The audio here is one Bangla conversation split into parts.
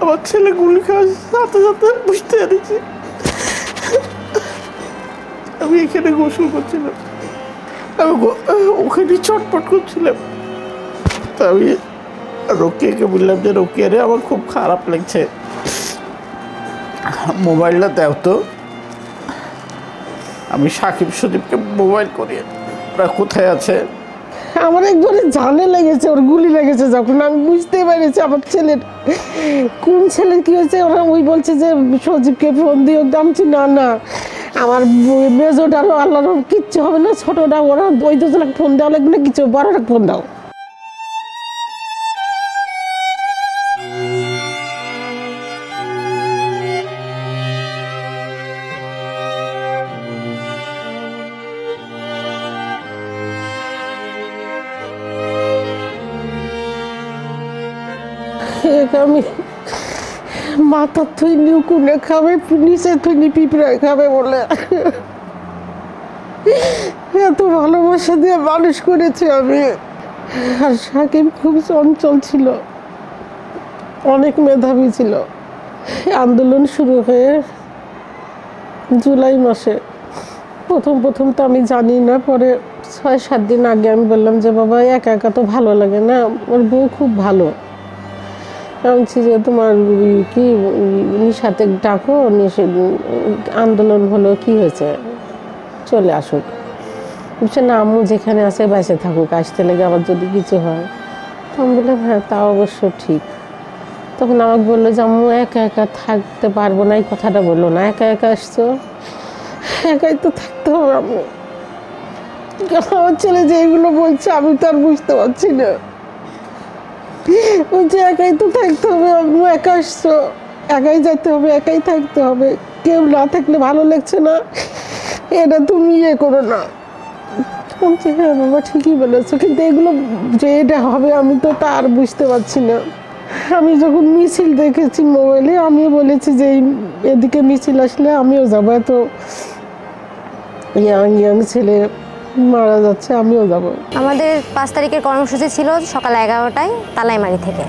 আমার ছেলে গুলি খাওয়ার সাথে সাথে বুঝতে পেরেছি। আমি এখানে গোসল করছিলাম, আমি ওখানে চটপট করছিলাম। তো আমি রোকিয়াকে বললাম যে রোকিয়া রে, আমার খুব খারাপ লাগছে, মোবাইলটা দেও তো। আমি সাকিব সুদীপকে মোবাইল করি, ওরা কোথায় আছে। আমার একবারে জানে লেগেছে, ওর গুলি লেগেছে। যখন আমি বুঝতেই পেরেছি আমার ছেলের কোন ছেলের কী হয়েছে, ওরা ওই বলছে যে সজীবকে ফোন দিও। দামছি না না, আমার মেজোটারও আল্লাহর কিচ্ছু হবে না, ছোটোটা ওরা ওই দুজনকে ফোন দেওয়া লাগবে না, কিছু বড়টা ফোন দাও। আমি মাথা থুইনি কুনে খাবে, নিচে থুইনি পিঁপড়ায় খাবে বলে এত ভালোবাসা দিয়ে মানুষ করেছি আমি। আর সাকিব খুব চঞ্চল ছিল, অনেক মেধাবী ছিল। আন্দোলন শুরু হয়ে জুলাই মাসে প্রথম তো আমি জানি না, পরে 6-7 দিন আগে আমি বললাম যে বাবা একা একা তো ভালো লাগে না, ওর বউ খুব ভালো, বলছি যে তোমার কি নিশাতে ডাকো, আন্দোলন হলো কি হয়েছে, চলে আসুক। বলছে না আম্মু যেখানে আছে বেঁচে থাকুক, আসতে লেগে আবার যদি কিছু হয়। তো আমি বললাম হ্যাঁ তা অবশ্য ঠিক। তখন আমাকে বললো যে আম্মু একা একা থাকতে পারবো না, এই কথাটা বললো না, একা একা আসছো, একাই তো থাকতে হবে আম্মু। আমার ছেলে যে এগুলো বলছে আমি তো আর বুঝতে পারছি না। বলছে একাই তো থাকতে হবে আম্মু, একা আসছো, একাই যেতে হবে, একাই থাকতে হবে, কেউ না থাকলে ভালো লাগছে না, এটা তুমি ইয়ে করো না। বলছি হ্যাঁ বাবা ঠিকই বলেছো, কিন্তু এগুলো যে এটা হবে আমি তো তা আর বুঝতে পারছি না। আমি যখন মিছিল দেখেছি মোবাইলে, আমিও বলেছি যে এদিকে মিছিল আসলে আমিও যাবো, এত ইয়াং ছেলে মারা যাচ্ছে, আমিও যাব। আমাদের 5 তারিখের কর্মসূচি ছিল সকাল 11টায় তালাইমারি থেকে।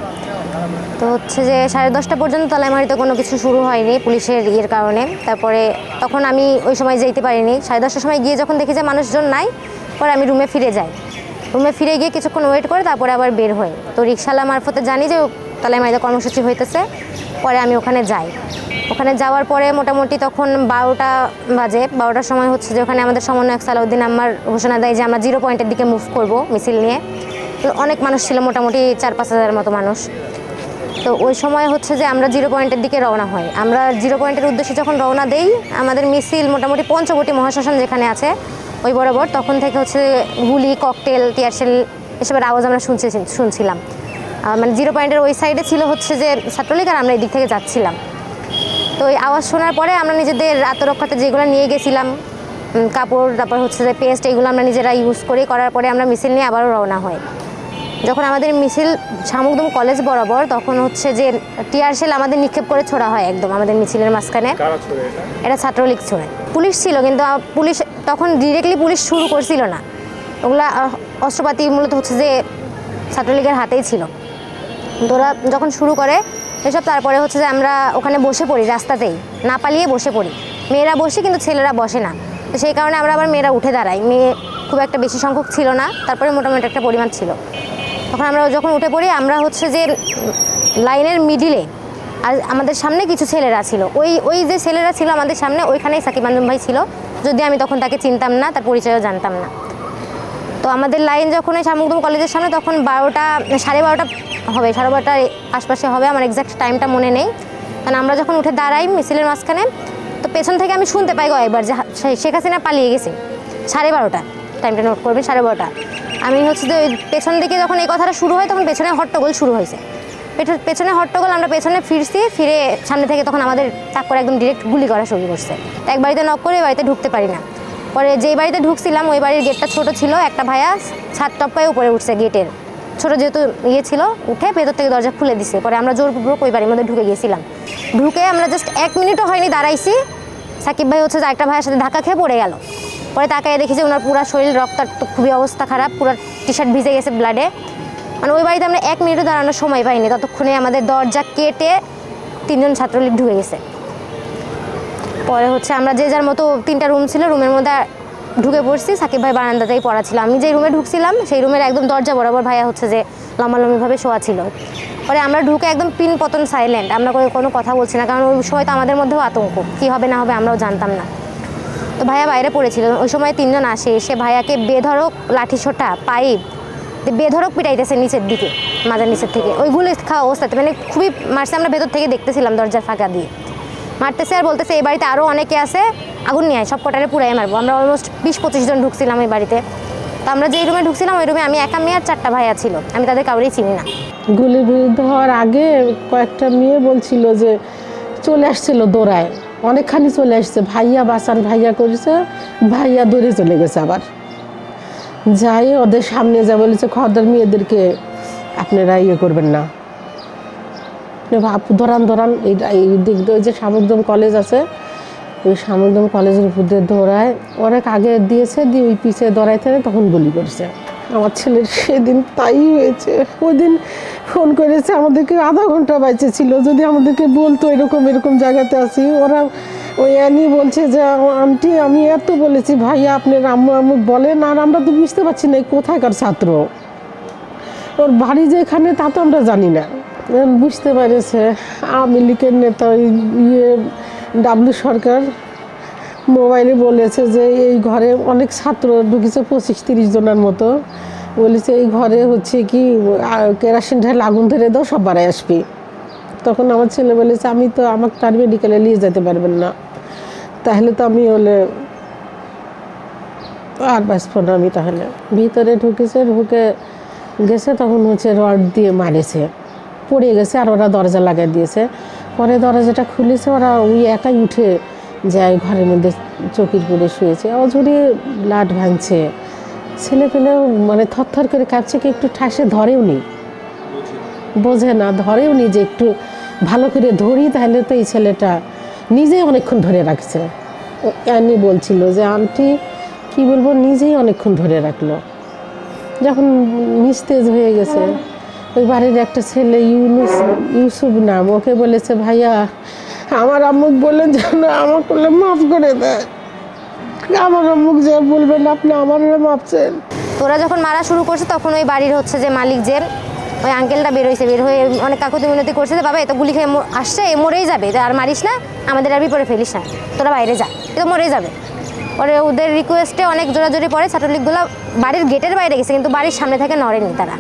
তো হচ্ছে যে 10:30 পর্যন্ত তালাইমারিতে কোনো কিছু শুরু হয়নি পুলিশের ইয়ের কারণে। তারপরে তখন আমি ওই সময় যেতে পারিনি। 10:30টার সময় গিয়ে যখন দেখি যে মানুষজন নাই, পরে আমি রুমে ফিরে যাই। রুমে ফিরে গিয়ে কিছুক্ষণ ওয়েট করে তারপরে আবার বের হই। তো রিক্সাওয়ালা মারফতে জানি যে তালাইমারিতে কর্মসূচি হইতেছে, পরে আমি ওখানে যাই। ওখানে যাওয়ার পরে মোটামুটি তখন 12টা বাজে। 12টার সময় হচ্ছে যে ওখানে আমাদের সমন্বয়ক সালাউদ্দিন আমার ঘোষণা দেয় যে আমরা 0 পয়েন্টের দিকে মুভ করব মিছিল নিয়ে। তো অনেক মানুষ ছিল, মোটামুটি 4-5 হাজারের মতো মানুষ। তো ওই সময় হচ্ছে যে আমরা 0 পয়েন্টের দিকে রওনা হই। আমরা 0 পয়েন্টের উদ্দেশ্যে যখন রওনা দেই, আমাদের মিছিল মোটামুটি পঞ্চবটি মহাশ্মশান যেখানে আছে ওই বরাবর, তখন থেকে হচ্ছে গুলি, ককটেল, টিয়ারশেল এসবের আওয়াজ আমরা শুনছিলাম। মানে 0 পয়েন্টের ওই সাইডে ছিল হচ্ছে যে ছাত্রলীগ, আর আমরা এই দিক থেকে যাচ্ছিলাম। তো এই আওয়াজ শোনার পরে আমরা নিজেদের আত্মরক্ষাতে যেগুলো নিয়ে গেছিলাম, কাপড়, তারপর হচ্ছে যে পেস্ট, এইগুলো আমরা নিজেরা ইউজ করার পরে আমরা মিছিল নিয়ে আবারও রওনা হই। যখন আমাদের মিছিল শামুকদম কলেজ বরাবর, তখন হচ্ছে যে টিয়ারশেল আমাদের নিক্ষেপ করে ছোড়া হয় একদম আমাদের মিছিলের মাঝখানে। এটা ছাত্রলীগ ছোড়ে। পুলিশ ছিল, কিন্তু পুলিশ তখন ডিরেক্টলি পুলিশ শুরু করছিল না, ওগুলা অস্ত্রপাতি মূলত হচ্ছে যে ছাত্রলীগের হাতেই ছিল। তো ওরা যখন শুরু করে এসব, তারপরে হচ্ছে যে আমরা ওখানে বসে পড়ি, রাস্তাতেই না পালিয়ে বসে পড়ি। মেয়েরা বসে, কিন্তু ছেলেরা বসে না। তো সেই কারণে আমরা আবার মেয়েরা উঠে দাঁড়াই। মেয়ে খুব একটা বেশি সংখ্যক ছিল না, তারপরে মোটামুটি একটা পরিমাণ ছিল। তখন আমরা যখন উঠে পড়ি, আমরা হচ্ছে যে লাইনের মিডিলে, আর আমাদের সামনে কিছু ছেলেরা ছিল। ওই যে ছেলেরা ছিল আমাদের সামনে, ওইখানেই সাকিব আঞ্জুম ভাই ছিল, যদি আমি তখন তাকে চিনতাম না, তার পরিচয়ও জানতাম না। তো আমাদের লাইন যখন এই শামুকদম কলেজের সামনে, তখন 12টা 12:30 হবে, 12:30 আশপাশে হবে, আমার এক্স্যাক্ট টাইমটা মনে নেই। কারণ আমরা যখন উঠে দাঁড়াই মিছিলের মাঝখানে, তো পেছন থেকে আমি শুনতে পাই একবার যে শেখ হাসিনা পালিয়ে গেছে। 12:30 টাইমটা নোট করবেন, 12:30। আমি হচ্ছে যে ওই পেছন দিকে যখন এই কথাটা শুরু হয়, তখন পেছনে হট্টগোল শুরু হয়েছে। পেছনে হট্টগোল, আমরা পেছনে ফিরে সামনে থেকে তখন আমাদের টাক করে একদম ডিরেক্ট গুলি করা শুরু করছে। এক বাড়িতে নক করে বাড়িতে ঢুকতে পারি না। পরে যেই বাড়িতে ঢুকছিলাম ওই বাড়ির গেটটা ছোট ছিল, একটা ভাইয়া ছাদ টপকায় উপরে উঠছে গেটের, ছোটো যেহেতু ইয়ে ছিল, উঠে ভেতর থেকে দরজা খুলে দিছে। পরে আমরা জোরপূর্বক ওই বাড়ির মধ্যে ঢুকে গিয়েছিলাম। ঢুকে আমরা জাস্ট 1 মিনিটও হয়নি দাঁড়াইছি, সাকিব ভাই হচ্ছে যে একটা ভাইয়ের সাথে ধাক্কা খেয়ে পড়ে গেল। পরে তাকায় দেখি যে ওনার পুরো শরীর রক্তাক্ত, খুবই অবস্থা খারাপ, পুরো টি-শার্ট ভিজে গেছে ব্লাডে। মানে ওই বাড়িতে আমরা 1 মিনিটও দাঁড়ানোর সময় পাইনি। ততক্ষণে আমাদের দরজা কেটে 3জন ছাত্রলীগ ঢুকে গেছে। পরে হচ্ছে আমরা যে যার মতো 3টা রুম ছিল, রুমের মধ্যে ঢুকে পড়ছি। সাকিব ভাই বারান্দাতেই পড়া ছিল। আমি যে রুমে ঢুকছিলাম সেই রুমের একদম দরজা বরাবর ভাইয়া হচ্ছে যে লম্বালম্বিভাবে শোয়া ছিল। পরে আমরা ঢুকে একদম পিন পতন সাইলেন্ট, আমরা কোনো কথা বলছি না, কারণ ওই সময় তো আমাদের মধ্যেও আতঙ্ক, কী হবে না হবে আমরাও জানতাম না। তো ভাইয়া বাইরে পড়েছিল। ওই সময় 3জন আসে, এসে ভাইয়াকে বেধড়ক লাঠিসোঁটা পাইপ বেধড়ক পিটাইতেছে নিচের দিকে, মাজার নিচের থেকে। ওই গুলি খাওয়া অবস্থাতে মানে খুবই মারছে, আমরা ভেতর থেকে দেখতেছিলাম দরজার ফাঁকা দিয়ে। মারতেছে আর বলতেছে এই বাড়িতে আরও অনেকে আছে, আগুন নিয়ে আয়, সব কটারে পুরাই মারবো। আমরা অলমোস্ট 20-25 জন ঢুকছিলাম এই বাড়িতে। তো আমরা যেই রুমে ঢুকছিলাম ওই রুমে আমি একা মেয়ে আর 4টা ভাইয়া ছিল, আমি তাদের কাউরেই চিনি না। গুলি বিদ্ধ হওয়ার আগে কয়েকটা মেয়ে বলছিল যে চলে আসছিল দৌড়ায়, অনেকখানি চলে আসছে, ভাইয়া বাঁচান ভাইয়া করেছে, ভাইয়া দৌড়ে চলে গেছে। আবার যাই ওদের সামনে যা বলেছে খবরদার মেয়েদেরকে আপনারা ইয়ে করবেন না, ধরান ধরান। এই দিক দিয়ে যে শামুকদম কলেজ আছে, ওই শামুকদম কলেজের উপর দিয়ে দৌড়ায়, অনেক আগে দিয়েছে, দিয়ে ওই পিছিয়ে দৌড়াইতে তখন গুলি করছে। আমার ছেলের সেদিন তাই হয়েছে। ওই দিন ফোন করেছে আমাদেরকে, আধা ঘন্টা বাইচে ছিল, যদি আমাদেরকে বলতো এরকম এরকম জায়গাতে আছি। ওরা ওই অ্যানি বলছে যে আন্টি আমি এত বলেছি ভাইয়া আপনার আম্মু আম্মু বলেন, আর আমরা তো বুঝতে পারছি না কোথাকার ছাত্র, ওর বাড়ি যেখানে তা তো আমরা জানি না। বুঝতে পেরেছে আওয়ামী লীগের নেতা ওই ডাব্লু সরকার মোবাইলে বলেছে যে এই ঘরে অনেক ছাত্র ঢুকেছে, 25-30 জনের মতো। বলেছে এই ঘরে হচ্ছে কি কেরাসিন ঢাল আগুন ধরে দাও, সব বাড়ায় আসবি। তখন আমার ছেলে বলেছে আমি তো আমাকে তার মেডিকেলে নিয়ে যেতে পারবেন না, তাহলে তো আমি হলে আর বাঁচব না আমি। তাহলে ভিতরে ঢুকে গেছে, তখন হচ্ছে রড দিয়ে মারেছে, পড়ে গেছে, আর ওরা দরজা লাগাই দিয়েছে। পরে দরজাটা খুলেছে, ওরা ওই একাই উঠে যায় ঘরের মধ্যে চকির পরে শুয়েছে, অঝরে ব্লাড ভাঙছে। ছেলে পেলেও মানে থরথর করে কাঁপছে, কি একটু ঠাসে ধরেও নি, বোঝে না, ধরেও নি যে একটু ভালো করে ধরি, তাহলে তো এই ছেলেটা নিজেই অনেকক্ষণ ধরে রাখছে। অ্যানি বলছিল যে আন্টি কী বলবো, নিজেই অনেকক্ষণ ধরে রাখলো। যখন নিস্তেজ হয়ে গেছে, ওই বাড়ির একটা ছেলে ইউসুফ নাম, ওকে বলেছে ভাইয়া আমার আম্মুক বলে যেন আমার করলে মাফ করে দেয়, আমার আম্মুক যে বলবেন আপনি আমার মাপছেন। তোরা যখন মারা শুরু করছে তখন ওই বাড়ির হচ্ছে যে মালিক যে ওই আঙ্কেলটা বের হয়ে অনেক কাকুতি মিনতি করছে যে বাবা এত গুলি খেয়ে আসছে, এ মরেই যাবে, আর মারিস না, আমাদের আর বিপরে ফেলিস না, তোরা বাইরে যা, এ তো মরেই যাবে। পরে ওদের রিকোয়েস্টে অনেক জোরাজোরি পরে ছাত্রলীগগুলো বাড়ির গেটের বাইরে গেছে, কিন্তু বাড়ির সামনে থেকে নড়েনি তারা।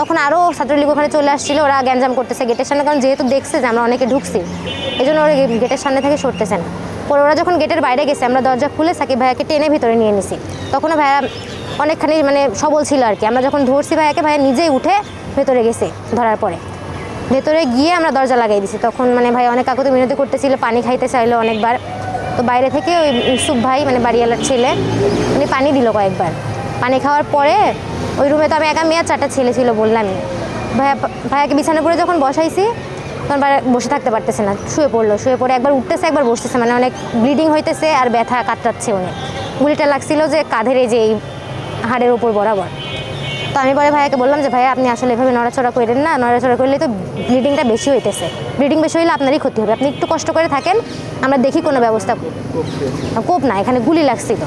তখন আরও ছাত্রলীগ ওখানে চলে আসছিল, ওরা গ্যাঞ্জাম করতেছে গেটের সামনে, কারণ যেহেতু দেখছে যে আমরা অনেকে ঢুকছি, এই জন্য ওরা গেটের সামনে থেকে সরতেছে না। পরে ওরা যখন গেটের বাইরে গেছে, আমরা দরজা খুলে সাকিব ভাইয়াকে টেনে ভিতরে নিয়ে নিছি। তখনও ভাইয়া অনেকখানি মানে সবল ছিল আর কি। আমরা যখন ধরছি ভাইয়াকে, ভাইয়া নিজেই উঠে ভেতরে গেছে, ধরার পরে ভেতরে গিয়ে আমরা দরজা লাগাই দিছি। তখন মানে ভাই অনেক কাকুতি মিনতি করতেছিল, পানি খাইতে চাইলো অনেকবার। তো বাইরে থেকে ওই ইউসুফ ভাই মানে বাড়িওয়ালার ছেলে, উনি পানি দিল কয়েকবার। পানি খাওয়ার পরে ওই রুমে তো আমি একা মেয়ে, 4টা ছেলে ছিল বললামই। ভাইয়াকে বিছানা করে যখন বসাইছি, তখন বসে থাকতে পারতেছে না, শুয়ে পড়ে একবার উঠতেছে একবার বসতেছে, মানে অনেক ব্লিডিং হইতেছে আর ব্যথা কাটটাচ্ছে অনেক। গুলিটা লাগছিল যে কাঁধের এই যে এই হাড়ের ওপর বরাবর। তো আমি পরে ভাইয়াকে বললাম যে ভাইয়া আপনি আসলে এভাবে নড়াচড়া করেন না, নড়াচড়া করলে তো ব্লিডিংটা বেশি হইতেছে, ব্লিডিং বেশি হইলে আপনারই ক্ষতি হবে, আপনি একটু কষ্ট করে থাকেন, আমরা দেখি কোনো ব্যবস্থা। কোপ না, এখানে গুলি লাগছিল।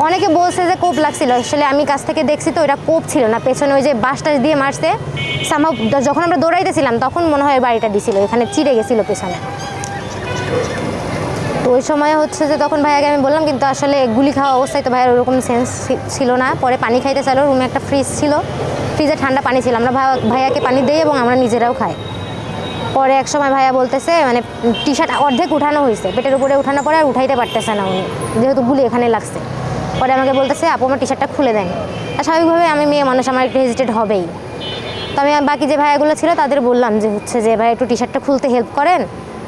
অনেকে বলছে যে কোপ লাগছিল, আসলে আমি কাছ থেকে দেখছি তো ওটা কোপ ছিল না, পেছনে ওই যে বাঁশটা দিয়ে মারছে সম্ভব। যখন আমরা দৌড়াইতেছিলাম তখন মনে হয় বাড়িটা দিছিল, এখানে চিড়ে গেছিলো পেছনে। তো ওই সময় হচ্ছে যে তখন ভাইয়াকে আমি বললাম, কিন্তু আসলে গুলি খাওয়া অবস্থায় তো ভাইয়ার ওরকম সেন্স ছিল না। পরে পানি খাইতে চাইলো, রুমে একটা ফ্রিজ ছিল, ফ্রিজে ঠান্ডা পানি ছিল, আমরা ভাইয়াকে পানি দিই এবং আমরা নিজেরাও খাই। পরে এক সময় ভাইয়া বলতেছে মানে টি শার্ট অর্ধেক উঠানো হয়েছে, পেটের উপরে উঠানোর পরে আর উঠাইতে পারতেছে না উনি, যেহেতু গুলি এখানে লাগছে। পরে আমাকে বলতেছে আপু আমার টি শার্টটা খুলে দেন। আর স্বাভাবিকভাবে আমি মেয়ে মানুষ, আমার একটু হেজিটেট হবেই। তো আমি বাকি যে ভাইয়াগুলো ছিল তাদের বললাম যে হচ্ছে যে ভাই একটু টি শার্টটা খুলতে হেল্প করেন।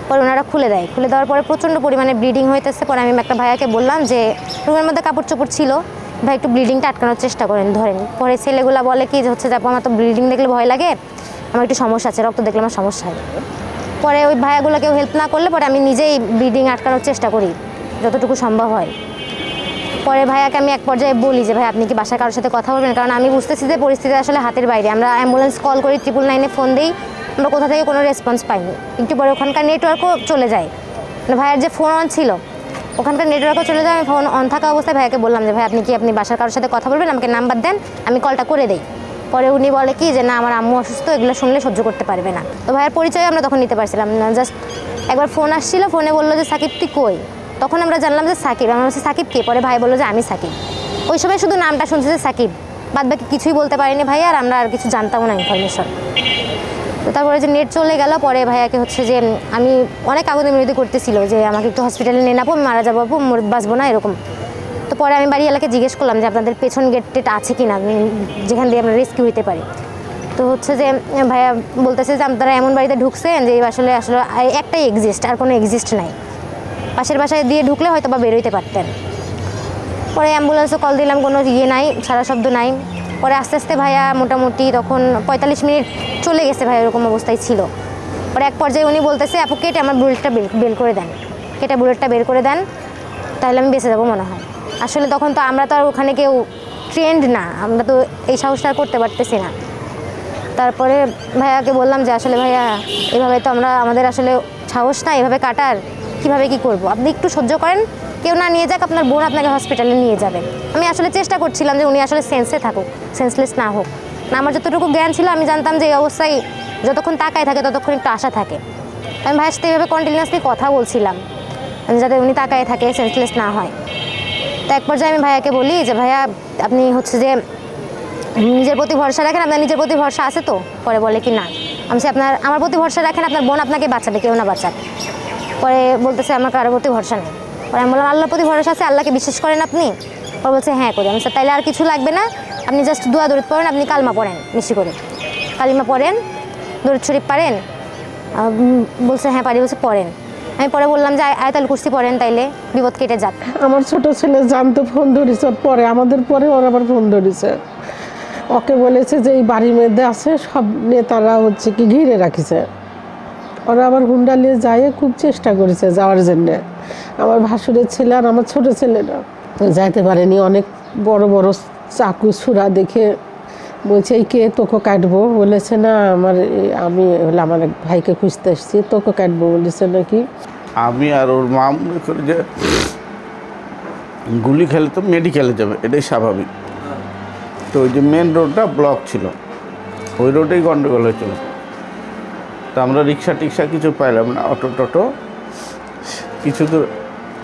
পরে ওনারা খুলে দেয়, খুলে দেওয়ার পরে প্রচণ্ড পরিমাণে ব্লিডিং হইতেছে। পরে আমি একটা ভাইয়াকে বললাম যে রুমের মধ্যে কাপড় চোপড় ছিল, ভাই একটু ব্লিডিংটা আটকানোর চেষ্টা করেন, ধরেন। পরে ছেলেগুলো বলে কি যে হচ্ছে যে আপু আমার তো ব্লিডিং দেখলে ভয় লাগে, আমার একটু সমস্যা আছে, রক্ত দেখলে আমার সমস্যা হয়। পরে ওই ভাইয়াগুলো কেউ হেল্প না করলে পরে আমি নিজেই ব্লিডিং আটকানোর চেষ্টা করি যতটুকু সম্ভব হয়। পরে ভাইয়াকে আমি এক পর্যায়ে বলি যে ভাই আপনি কি বাসার কারোর সাথে কথা বলবেন, কারণ আমি বুঝতেছি যে পরিস্থিতি আসলে হাতের বাইরে। আমরা অ্যাম্বুলেন্স কল করি, 999-এ ফোন দিই, আমরা কোথা থেকে কোনো রেসপন্স পাইনি। একটু পরে ওখানকার নেটওয়ার্কও চলে যায়, মানে ভাইয়ার যে ফোন অন ছিল ওখানকার নেটওয়ার্কও চলে যায়। আমি ফোন অন থাকা অবস্থায় ভাইয়াকে বললাম যে ভাই আপনি বাসার কারোর সাথে কথা বলবেন, আমাকে নাম্বার দেন, আমি কলটা করে দেই। পরে উনি বলে কি যে না আমার আম্মু অসুস্থ, এগুলো শুনলে সহ্য করতে পারবে না। তো ভাইয়ের পরিচয় আমরা তখন নিতে পারছিলাম না, জাস্ট একবার ফোন আসছিল, ফোনে বললো যে সাকিব তুই কই, তখন আমরা জানলাম যে সাকিব। আমরা বলছি সাকিব কে? পরে ভাই বললো যে আমি সাকিব। ওই সময় শুধু নামটা শুনছি যে সাকিব, বাদ বাকি কিছুই বলতে পারিনি ভাই, আর আমরা আর কিছু জানতামও না ইনফরমেশন। তো তারপরে যে নেট চলে গেল, পরে ভাইয়াকে হচ্ছে যে আমি অনেক আবেদন বিরোধী করতেছিল যে আমাকে একটু হসপিটালে নিয়ে নাবো, আমি মারা যাবো, বাঁচবো না এরকম। তো পরে আমি বাড়ি এলাকায় জিজ্ঞেস করলাম যে আপনাদের পেছন গেট আছে কি না, যেখান দিয়ে আমরা রেস্কিউ হইতে পারি। তো হচ্ছে যে ভাইয়া বলতেছে যে আপনারা এমন বাড়িতে ঢুকছেন যে আসলে একটাই এক্সিস্ট, আর কোনো এক্সিস্ট নাই, পাশের বাসায় দিয়ে ঢুকলে হয়তো বা বেরোইতে পারতেন। পরে অ্যাম্বুলেন্সও কল দিলাম, কোনো নাই, সারা শব্দ নাই। পরে আস্তে আস্তে ভাইয়া মোটামুটি তখন 45 মিনিট চলে গেছে, ভাই এরকম অবস্থায় ছিল। পরে এক পর্যায়ে উনি বলতেছে আপু কেটে আমার বুলেটটা বের করে দেন, কেটে বুলেটটা বের করে দেন, তাহলে আমি বেঁচে যাবো মনে হয়। আসলে তখন তো আমরা তো আর ওখানে কেউ ট্রেন্ড না, আমরা তো এই সাহসটা করতে পারতেছি না। তারপরে ভাইয়াকে বললাম যে আসলে ভাইয়া এভাবে তো আমাদের আসলে সাহস না এভাবে কাটার, কীভাবে কী করব, আপনি একটু সহ্য করেন, কেউ না নিয়ে যাক, আপনার বোন আপনাকে হসপিটালে নিয়ে যাবে। আমি আসলে চেষ্টা করছিলাম যে উনি আসলে সেন্সে থাকুক, সেন্সলেস না হোক। না আমার যতটুকু জ্ঞান ছিল আমি জানতাম যে এই অবস্থায় যতক্ষণ তাকায় থাকে ততক্ষণ একটু আশা থাকে। আমি ভাইয়ের সাথে এইভাবে কন্টিনিউয়াসলি কথা বলছিলাম যাতে উনি তাকায় থাকে, সেন্সলেস না হয়। তো এক পর্যায়ে আমি ভাইয়াকে বলি যে ভাইয়া আপনি হচ্ছে যে নিজের প্রতি ভরসা রাখেন, আপনার নিজের প্রতি ভরসা আছে তো? পরে বলে কি না। আমি আমার প্রতি ভরসা রাখেন, আপনার বোন আপনাকে বাঁচাবে, কেউ না বাঁচাবে। পরে বলতেছে আমার কারোর প্রতি ভরসা নেই। পরে আমি বললাম আল্লাহর প্রতি ভরসা আছে, আল্লাহকে বিশ্বাস করেন আপনি? পরে বলছে হ্যাঁ করি। আমি স্যার তাইলে আর কিছু লাগবে না, আপনি জাস্ট দোয়া দরুদ পড়েন, আপনি কালমা পড়েন বেশি করে, কালিমা পড়েন, দরুদ শরীফ পারেন? বলছে হ্যাঁ পারি। বলছে পড়েন। আমি পরে বললাম যে আয়াতুল কুরসি পড়েন, তাইলে বিপদ কেটে যাক। আমার ছোট ছেলে জানতো, ফোন ধরেছে পরে, আমাদের পরে ওর আবার ফোন ধরেছে, ওকে বলেছে যে এই বাড়ির মধ্যে আছে, সব নেতারা হচ্ছে কি ঘিরে রাখিছে। ওরা আবার হুন্ডা নিয়ে যায়, খুব চেষ্টা করেছে যাওয়ার জন্যে, আমার ভাসুরের ছেলে আর আমার ছোট ছেলেরা তো যাইতে পারেনি। অনেক বড় বড় চাকু ছুরা দেখে বলছে এই কে, তোকে কাটবো? বলেছে না আমি হলে আমার এক ভাইকে খুঁজতে এসেছি, তোকে কাটবো বলেছে নাকি। আমি আর ওর মা মনে করি যে গুলি খেলে তো মেডিকেলে যাবে, এটাই স্বাভাবিক। তো ওই যে মেন রোডটা ব্লক ছিল, ওই রোডেই গন্ডগোল হয়েছিল। তো আমরা রিক্সা টিক্সা কিছু পাইলাম না, অটো টটো কিছু দূর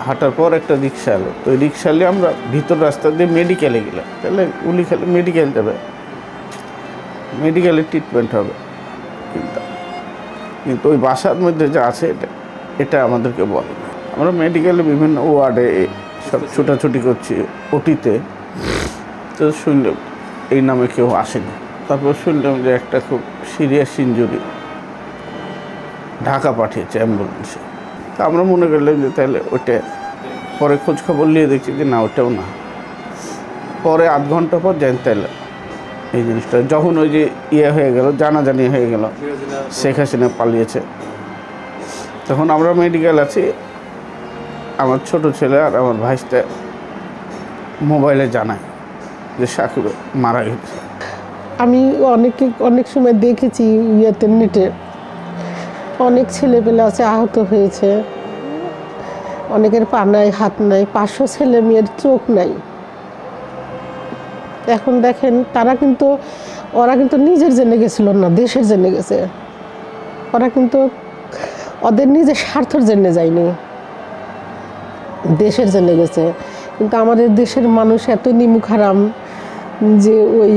হাঁটার পর একটা রিক্সা এলো। তো ওই রিক্সা নিয়ে আমরা ভিতর রাস্তা দিয়ে মেডিকেলে গেলাম। তাহলে গুলি খেলে মেডিকেল যাবে, মেডিকেলে ট্রিটমেন্ট হবে। কিন্তু ওই বাসার মধ্যে যা আছে এটা আমাদেরকে বলে না। আমরা মেডিকেলে বিভিন্ন ওয়ার্ডে সব ছুটাছুটি করছি, ওটিতে। তো শুনলাম এই নামে কেউ আসেনি। তারপর শুনলাম যে একটা খুব সিরিয়াস ইনজুরি, ঢাকা পাঠিয়েছে অ্যাম্বুলেন্সে। তা আমরা মনে করলাম যে তাহলে ওইটা, পরে খোঁজখবর নিয়ে দেখছি যে না ওটাও না। পরে আধ ঘন্টা পর জানতে এলাম এই জিনিসটা, যখন ওই যে হয়ে গেল, জানাজানি হয়ে গেল, শেখ হাসিনা পালিয়েছে, তখন আমরা মেডিকেল আছি। আমার ছোট ছেলে আর আমার ভাইসটা মোবাইলে জানায় যে সাকিব মারা গেছে। আমি অনেক সময় দেখেছি ইয়েতে, নেটে অনেক ছেলেপেলে আছে আহত হয়েছে, অনেকের পা নাই, হাত নাই, 500 ছেলে মেয়ের চোখ নাই। এখন দেখেন ওরা কিন্তু নিজের জন্য গেছিল না, দেশের জন্য গেছে। ওরা কিন্তু ওদের নিজের স্বার্থের জন্য যায়নি, দেশের জন্য গেছে। কিন্তু আমাদের দেশের মানুষ এত নিমুখ হারাম যে ওই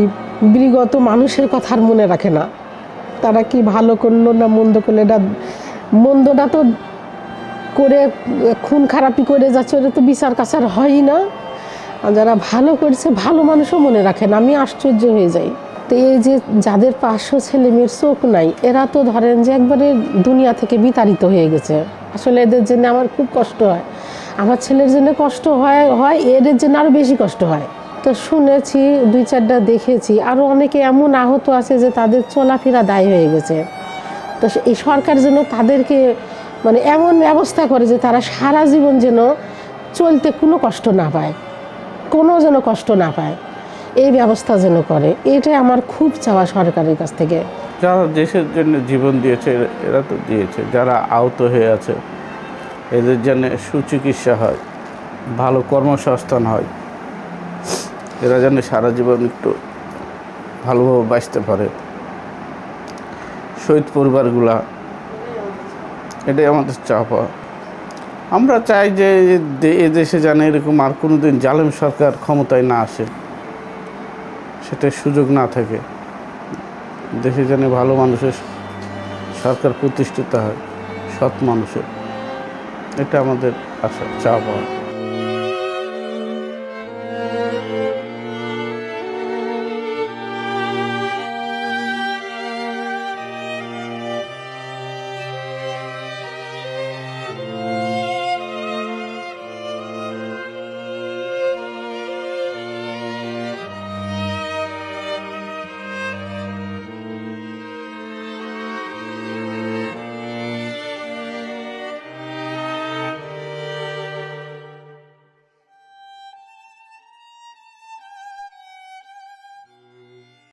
বিগত মানুষের কথা আর মনে রাখে না। তারা কি ভালো করলো না মন্দ করলো, এটা মন্দটা তো করে খুন খারাপি করে যাচ্ছে, ওটা তো বিচার কাছার হয়ই না। আর যারা ভালো করছে, ভালো মানুষও মনে রাখে না। আমি আশ্চর্য হয়ে যাই। তো এই যে যাদের 500 ছেলে মেয়ের চোখ নাই, এরা তো ধরেন যে একবারে দুনিয়া থেকে বিতাড়িত হয়ে গেছে। আসলে এদের জন্য আমার খুব কষ্ট হয়, আমার ছেলের জন্য কষ্ট হয়, এদের জন্য আরও বেশি কষ্ট হয়। তো শুনেছি, 2-4টা দেখেছি, আরও অনেকে এমন আহত আছে যে তাদের চলাফেরা দায় হয়ে গেছে। তো এই সরকার যেন তাদেরকে মানে এমন ব্যবস্থা করে যে তারা সারা জীবন যেন চলতে কোনো কষ্ট না পায়। কোনো যেন কষ্ট না পায়, এই ব্যবস্থা যেন করে, এটাই আমার খুব চাওয়া সরকারের কাছ থেকে। যারা দেশের জন্য জীবন দিয়েছে এরা তো দিয়েছে, যারা আহত হয়ে আছে এদের জন্য সুচিকিৎসা হয়, ভালো কর্মসংস্থান হয়, এরা যেন সারা জীবন একটু ভালোভাবে বাঁচতে পারে। শহীদ পরিবারগুলা, এটাই আমাদের চাওয়া। আমরা চাই যে এদেশে যেন এরকম আর কোনো দিন জালেম সরকার ক্ষমতায় না আসে, সেটার সুযোগ না থাকে। দেশে যেন ভালো মানুষের সরকার প্রতিষ্ঠিত হয়, সৎ মানুষের, এটা আমাদের আশা চাওয়া।